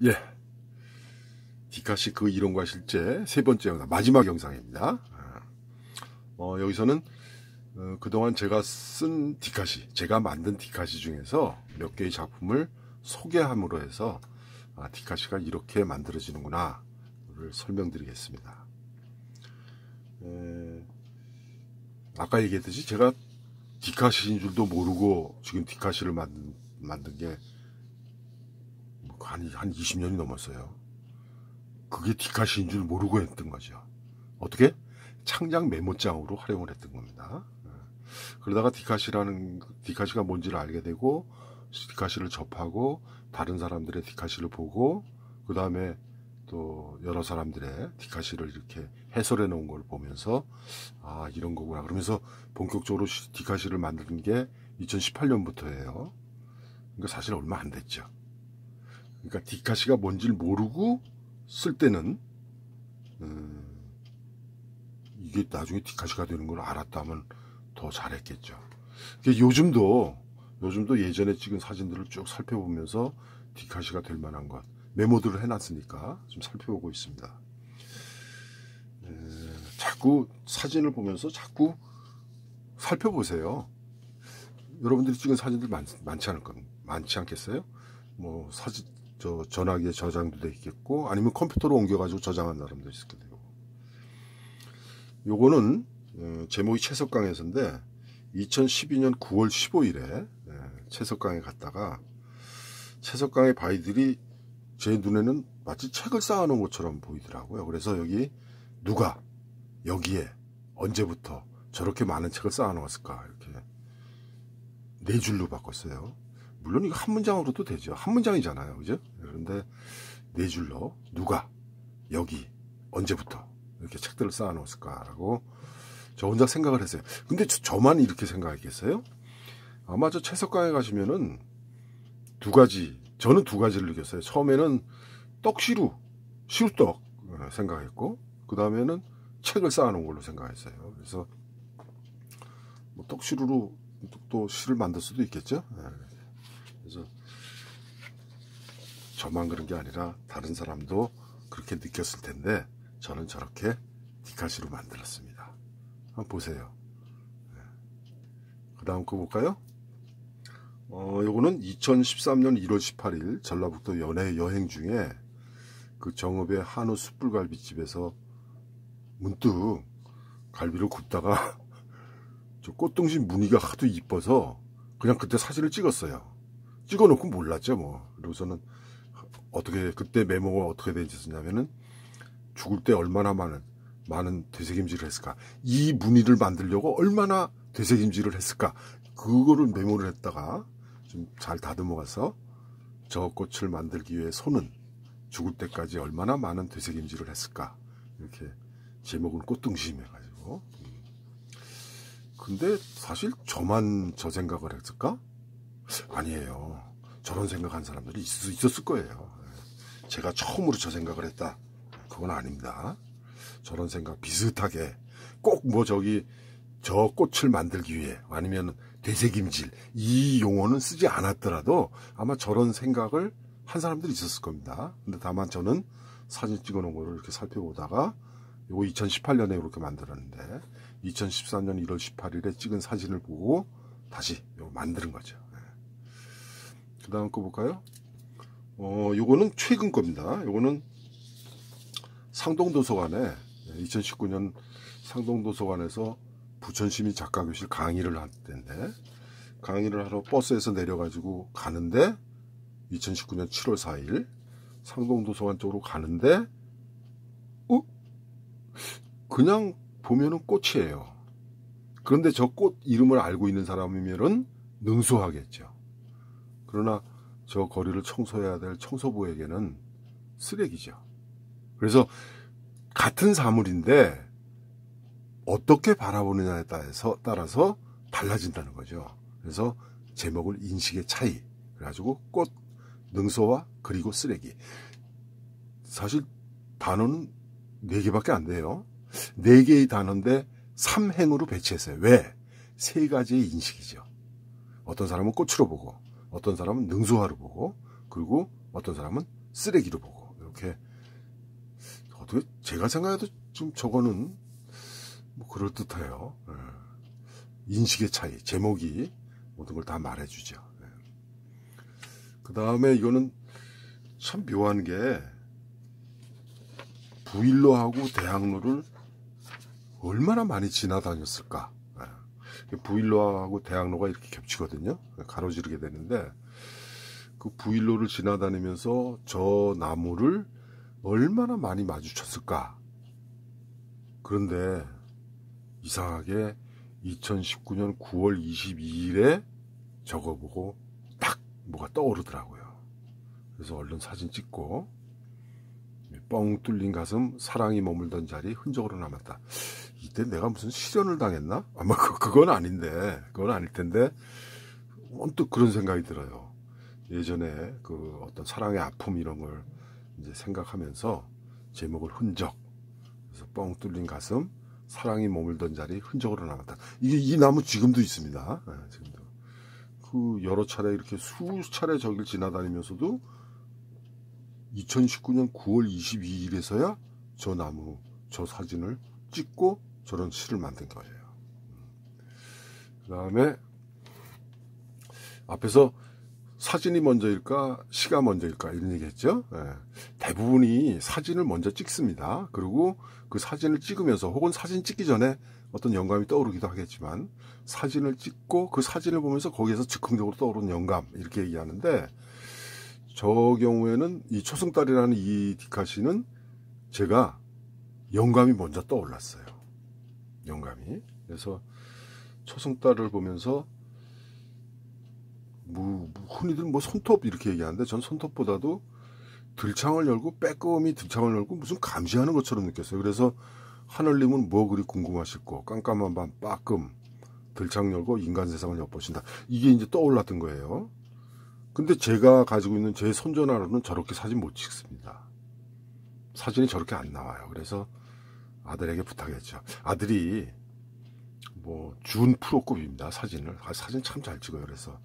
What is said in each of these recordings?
예, 디카시 그 이론과 실제 세 번째 영상, 마지막 영상입니다. 여기서는 그동안 제가 쓴 디카시, 제가 만든 디카시 중에서 몇 개의 작품을 소개함으로 해서 디카시가 이렇게 만들어지는구나 를 설명드리겠습니다. 아까 얘기했듯이 제가 디카시인 줄도 모르고 지금 디카시를 만든 게 한 20년이 넘었어요. 그게 디카시인 줄 모르고 했던 거죠. 어떻게? 창작 메모장으로 활용을 했던 겁니다. 그러다가 디카시가 뭔지를 알게 되고 디카시를 접하고 다른 사람들의 디카시를 보고 그 다음에 또 여러 사람들의 디카시를 이렇게 해설해 놓은 걸 보면서 이런 거구나 그러면서 본격적으로 디카시를 만드는 게 2018년부터예요. 그러니까 사실 얼마 안 됐죠. 그러니까 디카시가 뭔지를 모르고 쓸 때는 이게 나중에 디카시가 되는 걸 알았다면 더 잘했겠죠. 요즘도 예전에 찍은 사진들을 쭉 살펴보면서 디카시가 될 만한 것 메모들을 해놨으니까 좀 살펴보고 있습니다. 자꾸 사진을 보면서 자꾸 살펴보세요. 여러분들이 찍은 사진들 많지 않겠어요? 뭐 전화기에 저장도 돼 있겠고 아니면 컴퓨터로 옮겨가지고 저장한 사람도 있을 거예요. 요거는 제목이 채석강에서인데 2012년 9월 15일에 채석강에 갔다가 채석강의 바위들이 제 눈에는 마치 책을 쌓아놓은 것처럼 보이더라고요. 그래서 누가 여기에 언제부터 저렇게 많은 책을 쌓아놓았을까 이렇게 4줄로 바꿨어요. 물론 이거 한 문장으로도 되죠. 한 문장이잖아요. 그죠? 그런데 4줄로 누가 여기 언제부터 이렇게 책들을 쌓아놓았을까라고 저 혼자 생각을 했어요. 근데 저만 이렇게 생각했겠어요? 아마 저 채석강에 가시면은 저는 두 가지를 느꼈어요. 처음에는 시루떡 생각했고 그 다음에는 책을 쌓아놓은 걸로 생각했어요. 그래서 뭐 떡시루로 또 시를 만들 수도 있겠죠. 그래서 저만 그런 게 아니라 다른 사람도 그렇게 느꼈을 텐데 저는 저렇게 디카시로 만들었습니다. 한번 보세요. 그 다음 거 볼까요? 요거는 2013년 1월 18일 전라북도 연해 여행 중에 그 정읍의 한우 숯불갈비집에서 문득 갈비를 굽다가 저 꽃등심 무늬가 하도 이뻐서 그냥 그때 사진을 찍었어요. 찍어놓고 몰랐죠 뭐. 그리고서는 그때 메모가 어떻게 된지 썼냐면은 죽을 때 얼마나 많은 되새김질을 했을까, 이 무늬를 만들려고 얼마나 되새김질을 했을까, 그거를 메모를 했다가 좀 잘 다듬어 가서 저 꽃을 만들기 위해 손은 죽을 때까지 얼마나 많은 되새김질을 했을까, 이렇게 제목은 꽃등심 해가지고. 근데 사실 저만 저 생각을 했을까? 아니에요. 저런 생각한 사람들이 있었을 거예요. 제가 처음으로 저 생각을 했다, 그건 아닙니다. 저런 생각 비슷하게 꼭 저 꽃을 만들기 위해 아니면 되새김질 이 용어는 쓰지 않았더라도 아마 저런 생각을 한 사람들이 있었을 겁니다. 근데 다만 저는 사진 찍어 놓은 거를 이렇게 살펴보다가 이거 2018년에 이렇게 만들었는데 2013년 1월 18일에 찍은 사진을 보고 다시 만드는 거죠. 그 다음 거 볼까요? 요거는 최근 겁니다. 요거는 상동도서관에 2019년 상동도서관에서 부천시민 작가교실 강의를 할 때인데, 강의를 하러 버스에서 내려가지고 가는데 2019년 7월 4일 상동도서관 쪽으로 가는데 그냥 보면은 꽃이에요. 그런데 저 꽃 이름을 알고 있는 사람이면은 능수하겠죠. 그러나 저 거리를 청소해야 될 청소부에게는 쓰레기죠. 그래서 같은 사물인데 어떻게 바라보느냐에 따라서 달라진다는 거죠. 그래서 제목을 인식의 차이 그래가지고 꽃, 능소와 그리고 쓰레기. 사실 단어는 4개밖에 안 돼요. 4개의 단어인데 3행으로 배치했어요. 왜? 3가지의 인식이죠. 어떤 사람은 꽃으로 보고, 어떤 사람은 능소화로 보고, 그리고 어떤 사람은 쓰레기로 보고 이렇게 어떻게 제가 생각해도 좀 저거는 뭐 그럴듯해요. 인식의 차이, 제목이 모든 걸 다 말해주죠. 그 다음에 이거는 참 묘한 게 부일로하고 대학로를 얼마나 많이 지나다녔을까. 부일로하고 대학로가 이렇게 겹치거든요. 가로지르게 되는데 그 부일로를 지나다니면서 저 나무를 얼마나 많이 마주쳤을까. 그런데 이상하게 2019년 9월 22일에 저거 보고 딱 뭐가 떠오르더라고요. 그래서 얼른 사진 찍고 뻥 뚫린 가슴 사랑이 머물던 자리 흔적으로 남았다. 이때 내가 무슨 실연을 당했나? 아마 그건 아닌데 그건 아닐 텐데 언뜻 그런 생각이 들어요. 예전에 그 어떤 사랑의 아픔 이런 걸 이제 생각하면서 제목을 흔적, 그래서 뻥 뚫린 가슴 사랑이 머물던 자리 흔적으로 남았다. 이게 이 나무 지금도 있습니다. 네, 지금도 그 여러 차례 이렇게 수차례 저길 지나다니면서도 2019년 9월 22일에서야 저 나무 저 사진을 찍고 저런 시를 만든 거예요. 그 다음에 앞에서 사진이 먼저일까 시가 먼저일까 이런 얘기 했죠. 네. 대부분이 사진을 먼저 찍습니다. 그리고 그 사진을 찍으면서 혹은 사진 찍기 전에 어떤 영감이 떠오르기도 하겠지만 사진을 찍고 그 사진을 보면서 거기에서 즉흥적으로 떠오르는 영감 이렇게 얘기하는데 저 경우에는 이 초승달이라는 이 디카시는 제가 영감이 먼저 떠올랐어요. 영감이. 그래서 초승달을 보면서 흔히들 뭐 손톱 이렇게 얘기하는데 전 손톱보다도 들창을 열고 빼꼼히 들창을 열고 무슨 감시하는 것처럼 느꼈어요. 그래서 하늘님은 뭐 그리 궁금하실고 깜깜한 밤 빠끔 들창 열고 인간 세상을 엿보신다. 이게 이제 떠올랐던 거예요. 근데 제가 가지고 있는 제 손전화로는 저렇게 사진 못 찍습니다. 사진이 저렇게 안 나와요. 그래서 아들에게 부탁했죠. 아들이 뭐 준 프로급입니다. 사진을. 사진 참 잘 찍어요. 그래서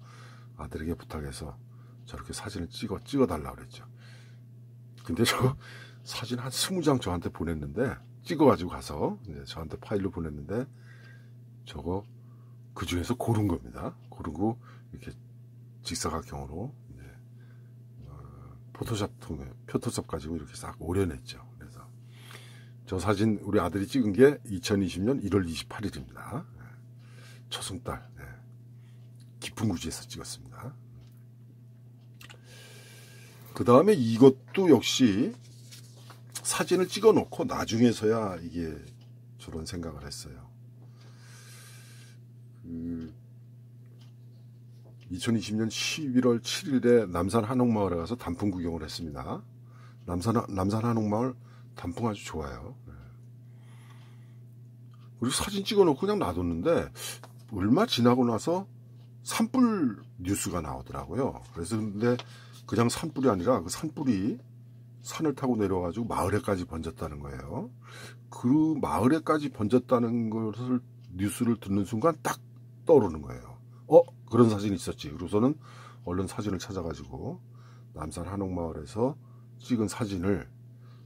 아들에게 부탁해서 저렇게 사진을 찍어달라고 그랬죠. 근데 저 사진 한 20장 저한테 보냈는데 찍어가지고 가서 이제 저한테 파일로 보냈는데 저거 그 중에서 고른 겁니다. 고르고 이렇게 직사각형으로 이제 포토샵 가지고 이렇게 싹 오려냈죠. 그래서 저 사진 우리 아들이 찍은 게 2020년 1월 28일입니다. 초승달 깊은 구지에서 찍었습니다. 그 다음에 이것도 역시 사진을 찍어 놓고 나중에서야 이게 저런 생각을 했어요. 2020년 11월 7일에 남산 한옥마을에 가서 단풍 구경을 했습니다. 남산 한옥마을 단풍 아주 좋아요. 그리고 사진 찍어 놓고 그냥 놔뒀는데 얼마 지나고 나서 산불 뉴스가 나오더라고요. 그래서 근데 그냥 산불이 아니라 그 산불이 산을 타고 내려가지고 마을에까지 번졌다는 거예요. 그 마을에까지 번졌다는 것을 뉴스를 듣는 순간 딱 떠오르는 거예요. 그런 사진이 있었지. 그래서는 얼른 사진을 찾아가지고 남산 한옥마을에서 찍은 사진을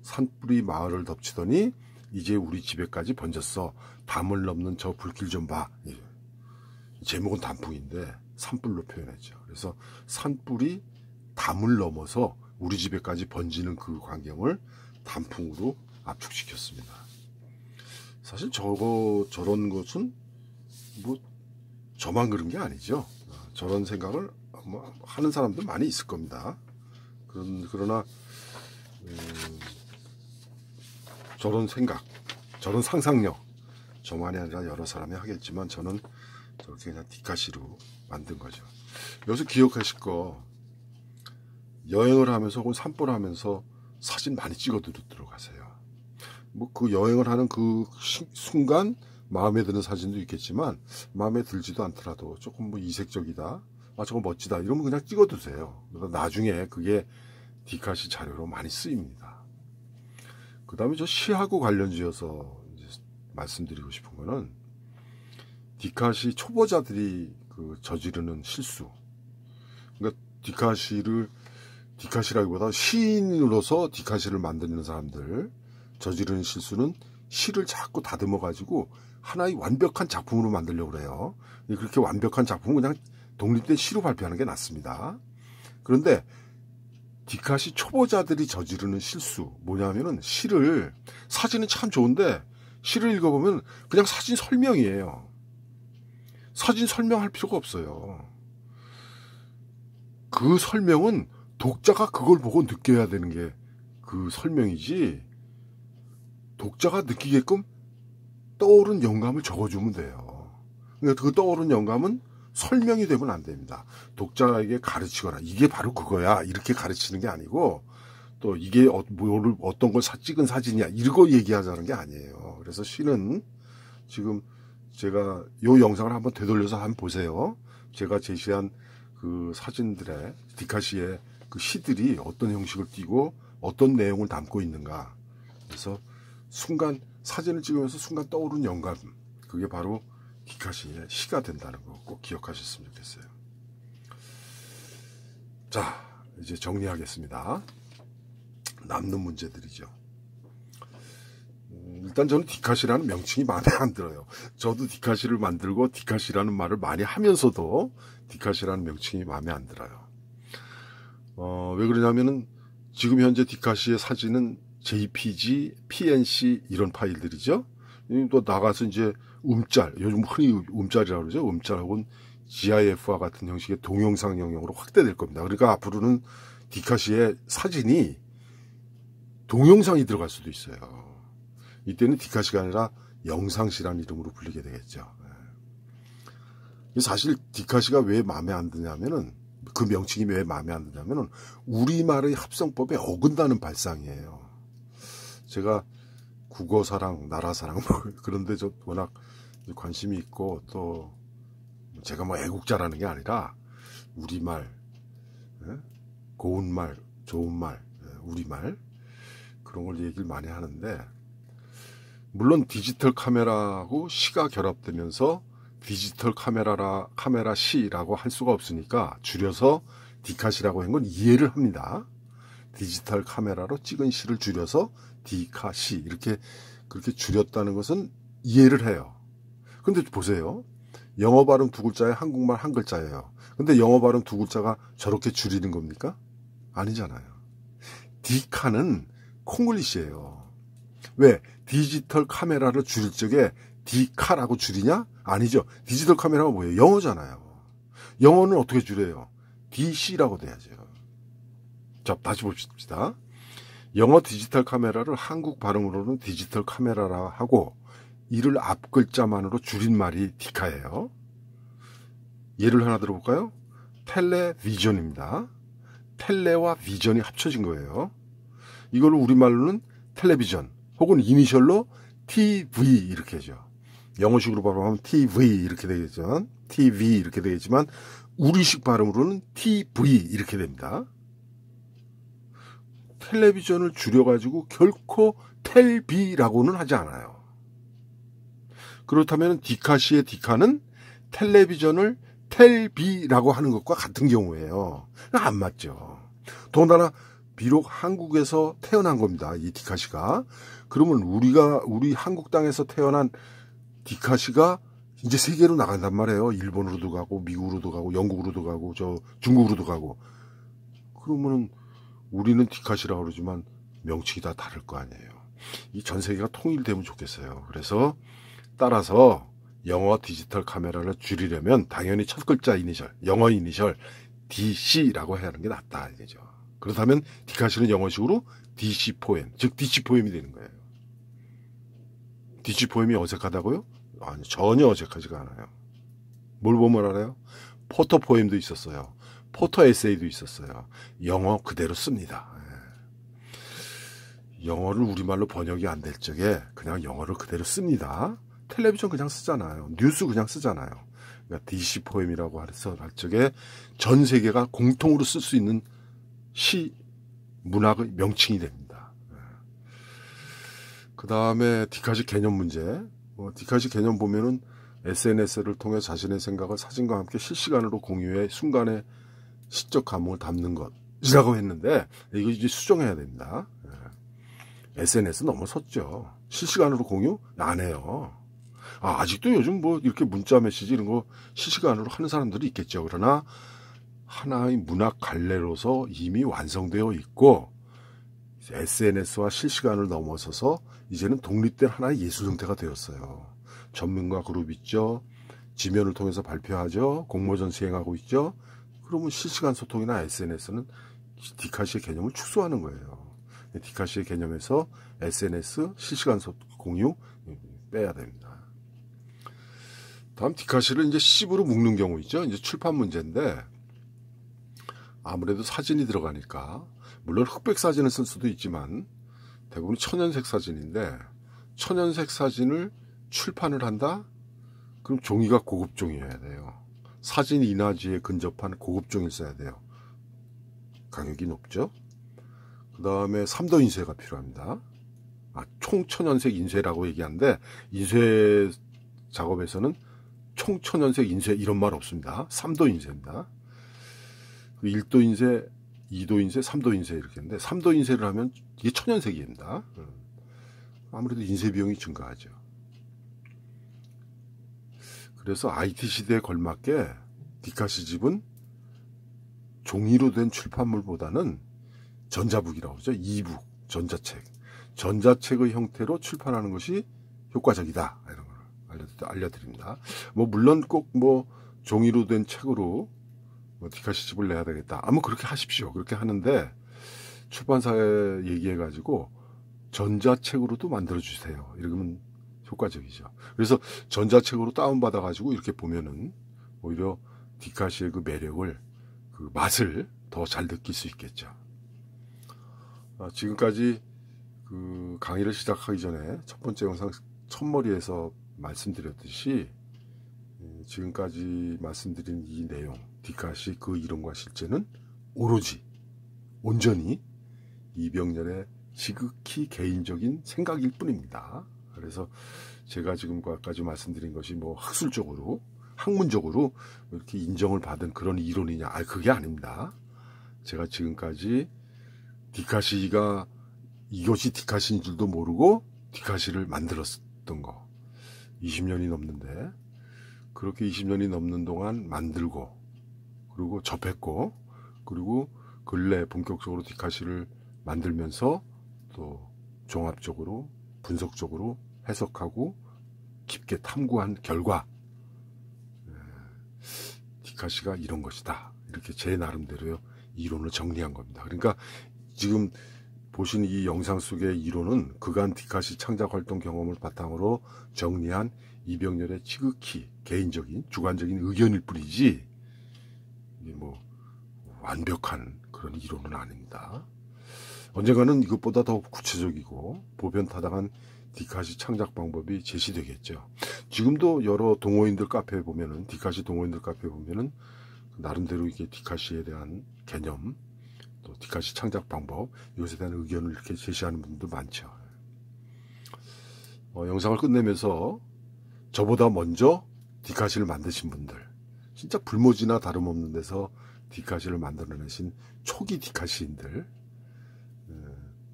산불이 마을을 덮치더니 이제 우리 집에까지 번졌어. 담을 넘는 저 불길 좀 봐. 제목은 단풍인데 산불로 표현했죠. 그래서 산불이 담을 넘어서 우리 집에까지 번지는 그 광경을 단풍으로 압축시켰습니다. 사실 저런 것은 뭐 저만 그런 게 아니죠. 저런 생각을 하는 사람들 많이 있을 겁니다. 그러나 저런 생각, 저런 상상력 저만이 아니라 여러 사람이 하겠지만 저는 저렇게 그냥 디카시로 만든 거죠. 여기서 기억하실 거 여행을 하면서 혹은 산보를 하면서 사진 많이 찍어두도록 하세요. 뭐 그 여행을 하는 그 순간 마음에 드는 사진도 있겠지만 마음에 들지도 않더라도 조금 뭐 이색적이다, 저거 멋지다 이러면 그냥 찍어두세요. 그래서 나중에 그게 디카시 자료로 많이 쓰입니다. 그 다음에 저 시하고 관련지어서 이제 말씀드리고 싶은 거는 디카시 초보자들이 그 저지르는 실수. 그러니까 디카시라기보다 시인으로서 디카시를 만드는 사람들 저지르는 실수는 시를 자꾸 다듬어 가지고 하나의 완벽한 작품으로 만들려고 그래요. 그렇게 완벽한 작품은 그냥 독립된 시로 발표하는 게 낫습니다. 그런데 디카시 초보자들이 저지르는 실수 뭐냐면은 사진은 참 좋은데 시를 읽어보면 그냥 사진 설명이에요. 사진 설명할 필요가 없어요. 그 설명은 독자가 그걸 보고 느껴야 되는 게 그 설명이지, 독자가 느끼게끔 떠오른 영감을 적어주면 돼요. 그러니까 그 떠오른 영감은 설명이 되면 안 됩니다. 독자에게 가르치거나 이게 바로 그거야 이렇게 가르치는 게 아니고, 또 이게 어떤 걸 찍은 사진이야 이거 얘기하자는 게 아니에요. 그래서 시는 지금 제가 이 영상을 한번 되돌려서 한번 보세요. 제가 제시한 그 사진들의 디카시의 그 시들이 어떤 형식을 띠고 어떤 내용을 담고 있는가. 그래서 순간 사진을 찍으면서 순간 떠오른 영감, 그게 바로 디카시의 시가 된다는 거 꼭 기억하셨으면 좋겠어요. 자, 이제 정리하겠습니다. 남는 문제들이죠. 일단 저는 디카시라는 명칭이 마음에 안 들어요. 저도 디카시를 만들고 디카시라는 말을 많이 하면서도 디카시라는 명칭이 마음에 안 들어요. 왜 그러냐면은 지금 현재 디카시의 사진은 JPG, PNC 이런 파일들이죠. 또 나가서 이제 요즘 흔히 음짤이라고 그러죠. 음짤 혹은 GIF와 같은 형식의 동영상 영역으로 확대될 겁니다. 그러니까 앞으로는 디카시의 사진이 동영상이 들어갈 수도 있어요. 이때는 디카시가 아니라 영상시라는 이름으로 불리게 되겠죠. 사실 디카시가 왜 마음에 안 드냐면은, 그 명칭이 왜 마음에 안 드냐면은 우리말의 합성법에 어긋나는 발상이에요. 제가 국어사랑, 나라사랑 그런데 저 워낙 관심이 있고, 또 제가 뭐 애국자라는 게 아니라 우리말, 고운말, 좋은말, 우리말 그런 걸 얘기를 많이 하는데, 물론 디지털 카메라하고 시가 결합되면서 디지털 카메라 시라고 할 수가 없으니까 줄여서 디카시라고 한 건 이해를 합니다. 디지털 카메라로 찍은 시를 줄여서 디카시 그렇게 줄였다는 것은 이해를 해요. 근데 보세요. 영어 발음 두 글자에 한국말 한 글자예요. 근데 영어 발음 두 글자가 저렇게 줄이는 겁니까? 아니잖아요. 디카는 콩글리시예요. 왜? 디지털 카메라를 줄일 적에 디카라고 줄이냐? 아니죠. 디지털 카메라가 뭐예요? 영어잖아요. 영어는 어떻게 줄여요? DC라고 돼야죠. 자, 다시 봅시다. 영어 디지털 카메라를 한국 발음으로는 디지털 카메라라 하고, 이를 앞 글자만으로 줄인 말이 디카예요. 예를 하나 들어볼까요? 텔레비전입니다. 텔레와 비전이 합쳐진 거예요. 이걸 우리말로는 텔레비전 혹은 이니셜로 TV 이렇게 하죠. 영어식으로 발음하면 TV 이렇게 되겠죠. TV 이렇게 되겠지만 우리식 발음으로는 TV 이렇게 됩니다. 텔레비전을 줄여가지고 결코 텔비라고는 하지 않아요. 그렇다면 디카시의 디카는 텔레비전을 텔비라고 하는 것과 같은 경우예요. 안 맞죠. 더군다나 비록 한국에서 태어난 겁니다. 이 디카시가. 그러면 우리 한국 땅에서 태어난 디카시가 이제 세계로 나간단 말이에요. 일본으로도 가고 미국으로도 가고 영국으로도 가고 중국으로도 가고. 그러면은 우리는 디카시라고 그러지만 명칭이 다 다를 거 아니에요. 이 전 세계가 통일되면 좋겠어요. 그래서 따라서 영어 디지털 카메라를 줄이려면 당연히 첫 글자 이니셜, 영어 이니셜 DC라고 해야 하는 게 낫다 이거죠. 그렇다면 디카시는 영어식으로 DC 포엠, 즉 DC 포엠이 되는 거예요. DC 포엠이 어색하다고요? 아니, 전혀 어색하지가 않아요. 뭘 보면 알아요? 포토 포엠도 있었어요. 포토 에세이도 있었어요. 영어 그대로 씁니다. 영어를 우리말로 번역이 안 될 적에 그냥 영어를 그대로 씁니다. 텔레비전 그냥 쓰잖아요. 뉴스 그냥 쓰잖아요. 그러니까 DC 포엠이라고 해서 할 적에 전 세계가 공통으로 쓸 수 있는 시, 문학의 명칭이 됩니다. 그 다음에 디카시 개념 문제. 디카시 개념 보면은 SNS를 통해 자신의 생각을 사진과 함께 실시간으로 공유해 순간의 시적 감흥을 담는 것. 이라고 했는데 이거 이제 수정해야 됩니다. SNS 넘어섰죠. 실시간으로 공유 안 해요. 아직도 요즘 뭐 이렇게 문자 메시지 이런 거 실시간으로 하는 사람들이 있겠죠. 그러나 하나의 문학 갈래로서 이미 완성되어 있고 SNS와 실시간을 넘어서서 이제는 독립된 하나의 예술 형태가 되었어요. 전문가 그룹 있죠. 지면을 통해서 발표하죠. 공모전 시행하고 있죠. 그러면 실시간 소통이나 SNS는 디카시의 개념을 축소하는 거예요. 디카시의 개념에서 SNS, 실시간 공유 빼야 됩니다. 다음 디카시를 이제 10으로 묶는 경우 있죠. 이제 출판 문제인데 아무래도 사진이 들어가니까 물론 흑백 사진을 쓸 수도 있지만 대부분 천연색 사진인데 천연색 사진을 출판을 한다? 그럼 종이가 고급 종이어야 돼요. 사진 인화지에 근접한 고급 종이를 써야 돼요. 가격이 높죠. 그 다음에 3도 인쇄가 필요합니다. 총천연색 인쇄라고 얘기하는데 인쇄 작업에서는 총천연색 인쇄 이런 말 없습니다. 3도 인쇄입니다. 1도 인쇄, 2도 인쇄, 3도 인쇄 이렇게 했는데 3도 인쇄를 하면 이게 천연색입니다. 아무래도 인쇄 비용이 증가하죠. 그래서 IT 시대에 걸맞게 디카시 집은 종이로 된 출판물보다는 전자북이라고 하죠. 이북, 전자책. 전자책의 형태로 출판하는 것이 효과적이다. 이런 걸 알려드립니다. 물론 꼭 종이로 된 책으로 디카시 집을 내야 되겠다. 그렇게 하십시오. 그렇게 하는데 출판사에 얘기해가지고 전자책으로도 만들어주세요. 이러면 효과적이죠. 그래서 전자책으로 다운받아가지고 이렇게 보면은 오히려 디카시의 그 매력을, 그 맛을 더 잘 느낄 수 있겠죠. 지금까지 그 강의를 시작하기 전에 첫 번째 영상 첫머리에서 말씀드렸듯이 지금까지 말씀드린 이 내용, 디카시 그 이론과 실제는 오로지, 온전히 이병렬의 지극히 개인적인 생각일 뿐입니다. 그래서 제가 지금까지 말씀드린 것이 학술적으로, 학문적으로 이렇게 인정을 받은 그런 이론이냐? 그게 아닙니다. 제가 지금까지 디카시가 이것이 디카시인 줄도 모르고 디카시를 만들었던 거 20년이 넘는데 그렇게 20년이 넘는 동안 만들고 그리고 접했고 그리고 근래 본격적으로 디카시를 만들면서 또 종합적으로 분석적으로 해석하고 깊게 탐구한 결과 디카시가 이런 것이다. 이렇게 제 나름대로 이론을 정리한 겁니다. 그러니까 지금 보신 이 영상 속의 이론은 그간 디카시 창작활동 경험을 바탕으로 정리한 이병렬의 지극히 개인적인 주관적인 의견일 뿐이지 이게 완벽한 그런 이론은 아닙니다. 언젠가는 이것보다 더 구체적이고 보편타당한 디카시 창작 방법이 제시되겠죠. 지금도 여러 동호인들 카페에 보면은, 디카시 동호인들 카페에 보면은 나름대로 이게 디카시에 대한 개념, 또 디카시 창작 방법, 이것에 대한 의견을 이렇게 제시하는 분들도 많죠. 영상을 끝내면서 저보다 먼저 디카시를 만드신 분들, 진짜 불모지나 다름없는 데서 디카시를 만들어내신 초기 디카시인들,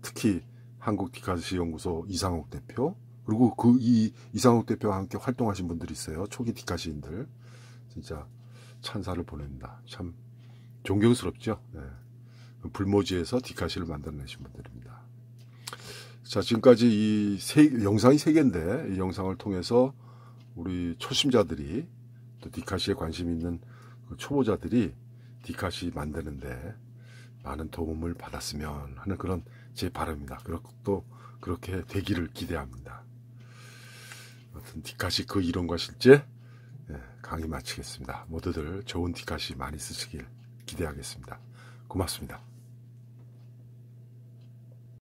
특히 한국 디카시 연구소 이상옥 대표, 그리고 이 이상옥 대표와 함께 활동하신 분들이 있어요. 초기 디카시인들. 진짜 찬사를 보냅니다. 참 존경스럽죠. 불모지에서 디카시를 만들어내신 분들입니다. 자, 지금까지 이 영상이 3개인데 이 영상을 통해서 우리 초심자들이 또 디카시에 관심 있는 그 초보자들이 디카시 만드는데 많은 도움을 받았으면 하는 그런 제 바람입니다. 그리고 또 그렇게 되기를 기대합니다. 아무튼 디카시 그 이론과 실제 강의 마치겠습니다. 모두들 좋은 디카시 많이 쓰시길 기대하겠습니다. 고맙습니다.